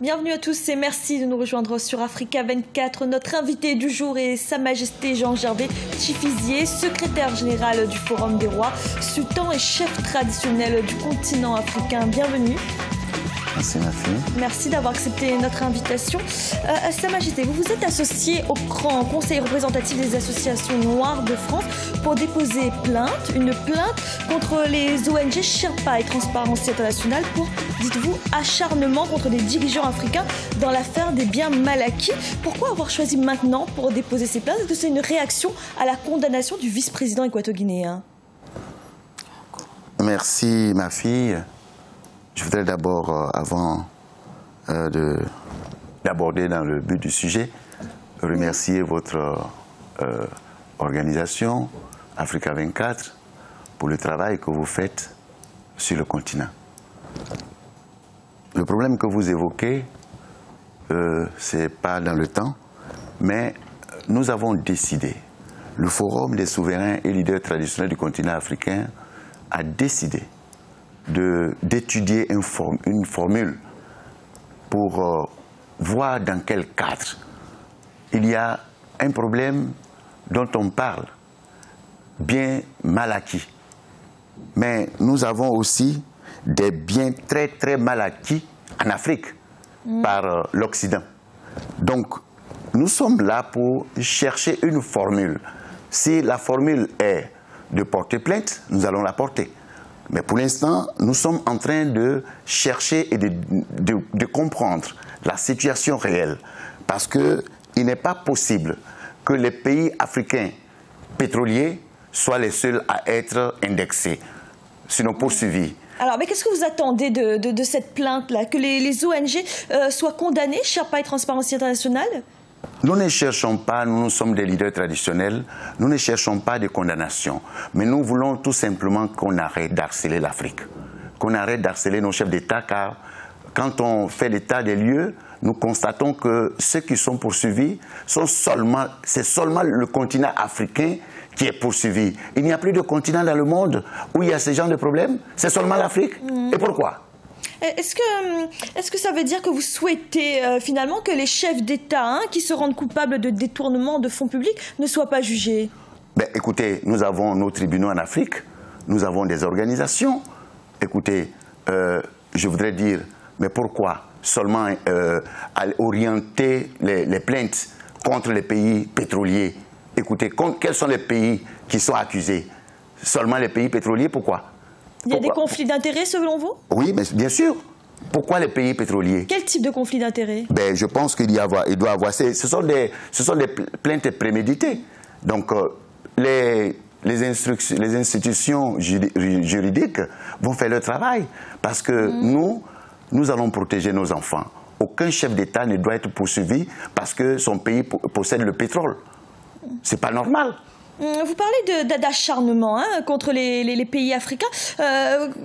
Bienvenue à tous et merci de nous rejoindre sur Africa 24. Notre invité du jour est Sa Majesté Jean-Gervais Tshifizié, secrétaire général du Forum des Rois, sultan et chef traditionnel du continent africain. Bienvenue. Merci, merci. Merci d'avoir accepté notre invitation. Sa Majesté, vous vous êtes associé au CRAN, Conseil représentatif des associations noires de France, pour déposer une plainte contre les ONG Sherpa et Transparency International pour, dites-vous, acharnement contre des dirigeants africains dans l'affaire des biens mal acquis. Pourquoi avoir choisi maintenant pour déposer ces plaintes? Est-ce que c'est une réaction à la condamnation du vice-président équato-guinéen? Merci, ma fille. Je voudrais d'abord, avant d'aborder dans le but du sujet, remercier votre organisation, Africa 24, pour le travail que vous faites sur le continent. Le problème que vous évoquez, ce n'est pas dans le temps, mais nous avons décidé, le Forum des souverains et leaders traditionnels du continent africain a décidé d'étudier une formule pour voir dans quel cadre il y a un problème dont on parle, bien mal acquis. Mais nous avons aussi des biens très très mal acquis en Afrique par l'Occident. Donc nous sommes là pour chercher une formule. Si la formule est de porter plainte, nous allons la porter. Mais pour l'instant, nous sommes en train de chercher et de comprendre la situation réelle. Parce qu'il n'est pas possible que les pays africains pétroliers soient les seuls à être indexés, sinon poursuivis. Alors, mais qu'est-ce que vous attendez de cette plainte-là? Que les ONG soient condamnées, Sherpa et Transparency International? Nous ne cherchons pas, nous sommes des leaders traditionnels, nous ne cherchons pas de condamnation. Mais nous voulons tout simplement qu'on arrête d'harceler l'Afrique, qu'on arrête d'harceler nos chefs d'État, car quand on fait l'état des lieux, nous constatons que ceux qui sont poursuivis, c'est seulement le continent africain qui est poursuivi. Il n'y a plus de continent dans le monde où il y a ce genre de problèmes, c'est seulement l'Afrique. Et pourquoi ? Est-ce que ça veut dire que vous souhaitez finalement que les chefs d'État qui se rendent coupables de détournement de fonds publics ne soient pas jugés? Écoutez, nous avons nos tribunaux en Afrique, nous avons des organisations. Écoutez, je voudrais dire, mais pourquoi seulement orienter les plaintes contre les pays pétroliers? Écoutez, quels sont les pays qui sont accusés? Seulement les pays pétroliers, pourquoi? Il y a des conflits d'intérêts selon vous? Oui, mais bien sûr. Pourquoi les pays pétroliers? Quel type de conflit d'intérêts? Je pense qu'il doit y avoir. Ce sont des plaintes préméditées. Donc, les institutions juridiques vont faire leur travail. Parce que nous allons protéger nos enfants. Aucun chef d'État ne doit être poursuivi parce que son pays possède le pétrole. C'est pas normal. Vous parlez d'acharnement contre les pays africains,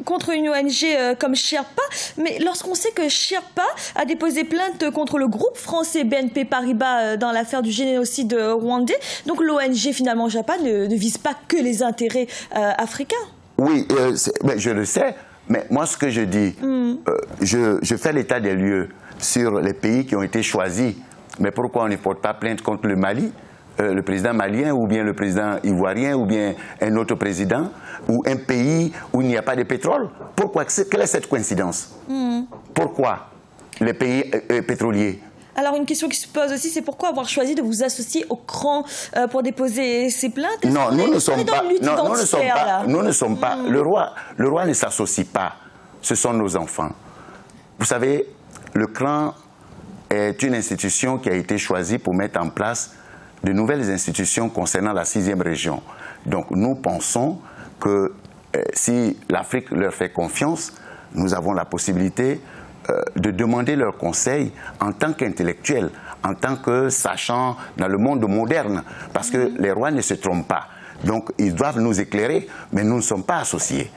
contre une ONG comme Sherpa, mais lorsqu'on sait que Sherpa a déposé plainte contre le groupe français BNP Paribas dans l'affaire du génocide rwandais, donc l'ONG finalement Sherpa ne vise pas que les intérêts africains. Oui, je le sais, mais moi ce que je dis, je fais l'état des lieux sur les pays qui ont été choisis, mais pourquoi on ne porte pas plainte contre le Mali? Le président malien ou bien le président ivoirien ou bien un autre président ou un pays où il n'y a pas de pétrole. Pourquoi? Quelle est cette coïncidence? Pourquoi les pays pétroliers? Alors une question qui se pose aussi, c'est pourquoi avoir choisi de vous associer au CRAN pour déposer ces plaintes? Non, nous ne sommes pas. Nous ne sommes pas. Le roi ne s'associe pas. Ce sont nos enfants. Vous savez, le CRAN est une institution qui a été choisie pour mettre en place de nouvelles institutions concernant la 6e région. Donc nous pensons que si l'Afrique leur fait confiance, nous avons la possibilité de demander leur conseil en tant qu'intellectuels, en tant que sachants dans le monde moderne, parce que les rois ne se trompent pas. Donc ils doivent nous éclairer, mais nous ne sommes pas associés.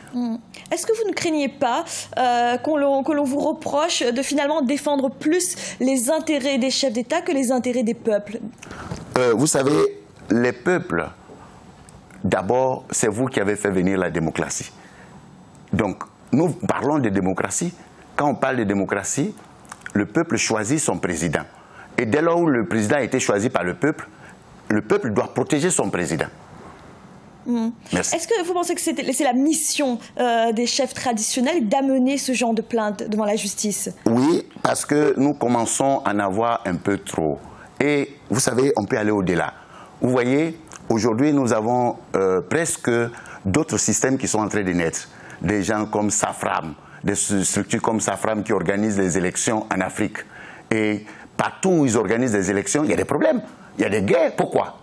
Est-ce que vous ne craignez pas que l'on vous reproche de finalement défendre plus les intérêts des chefs d'État que les intérêts des peuples? Vous savez, les peuples, d'abord, c'est vous qui avez fait venir la démocratie. Donc, nous parlons de démocratie. Quand on parle de démocratie, le peuple choisit son président. Et dès lors où le président a été choisi par le peuple doit protéger son président. Merci. Est-ce que vous pensez que c'est la mission des chefs traditionnels d'amener ce genre de plainte devant la justice? Oui, parce que nous commençons à en avoir un peu trop. Et vous savez, on peut aller au-delà. Vous voyez, aujourd'hui, nous avons presque d'autres systèmes qui sont en train de naître. Des gens comme Safram, des structures comme Safram qui organisent les élections en Afrique. Et partout où ils organisent des élections, il y a des problèmes, il y a des guerres. Pourquoi?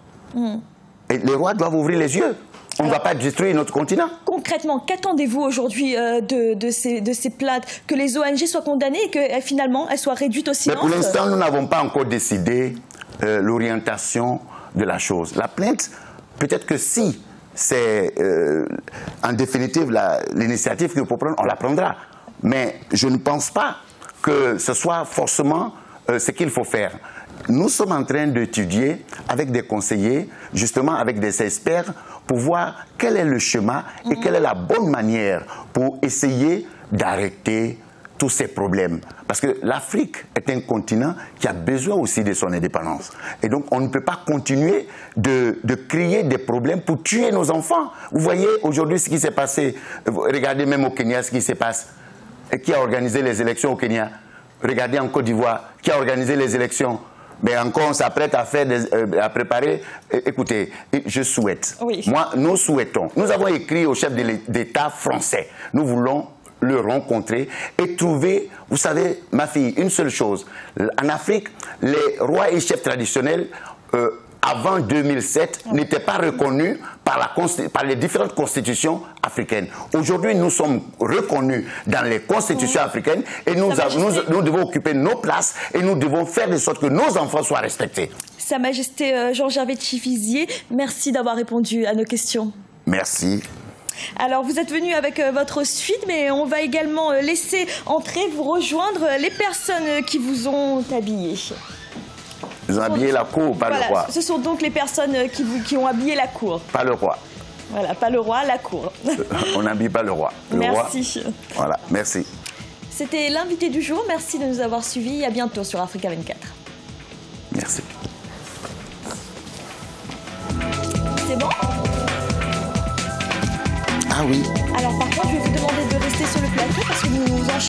Et les rois doivent ouvrir les yeux. On ne va pas détruire notre continent. Concrètement, qu'attendez-vous aujourd'hui de ces plaintes? Que les ONG soient condamnées et que finalement elles soient réduites au silence? Mais pour l'instant, nous n'avons pas encore décidé l'orientation de la chose. La plainte, peut-être que si c'est en définitive l'initiative que nous prendre, on la prendra. Mais je ne pense pas que ce soit forcément ce qu'il faut faire. Nous sommes en train d'étudier avec des conseillers, justement avec des experts, pour voir quel est le chemin et quelle est la bonne manière pour essayer d'arrêter tous ces problèmes. Parce que l'Afrique est un continent qui a besoin aussi de son indépendance. Et donc on ne peut pas continuer de créer des problèmes pour tuer nos enfants. Vous voyez aujourd'hui ce qui s'est passé, regardez même au Kenya ce qui se passe. Et qui a organisé les élections au Kenya? Regardez en Côte d'Ivoire, qui a organisé les élections? Mais encore, on s'apprête à préparer. Écoutez, je souhaite. Oui. Moi, nous souhaitons. Nous avons écrit au chef d'État français. Nous voulons le rencontrer et trouver, vous savez, ma fille, une seule chose. En Afrique, les rois et chefs traditionnels, avant 2007, n'étaient pas reconnus par les différentes constitutions africaines. Aujourd'hui, nous sommes reconnus dans les constitutions africaines et nous devons occuper nos places et nous devons faire de sorte que nos enfants soient respectés. Sa Majesté Georges-Hervé Chifizier, merci d'avoir répondu à nos questions. Merci. Alors, vous êtes venu avec votre suite, mais on va également laisser entrer, vous rejoindre les personnes qui vous ont habillé. Ils ont habillé la cour, pas le roi. Ce sont donc les personnes qui ont habillé la cour. Pas le roi. Voilà, pas le roi, la cour. On n'habille pas le roi. Merci. Roi, voilà, merci. C'était l'invité du jour. Merci de nous avoir suivis. À bientôt sur Africa 24. Merci. C'est bon? Ah oui. Alors par contre, je vais vous demander de rester sur le plateau parce que nous enchaînons.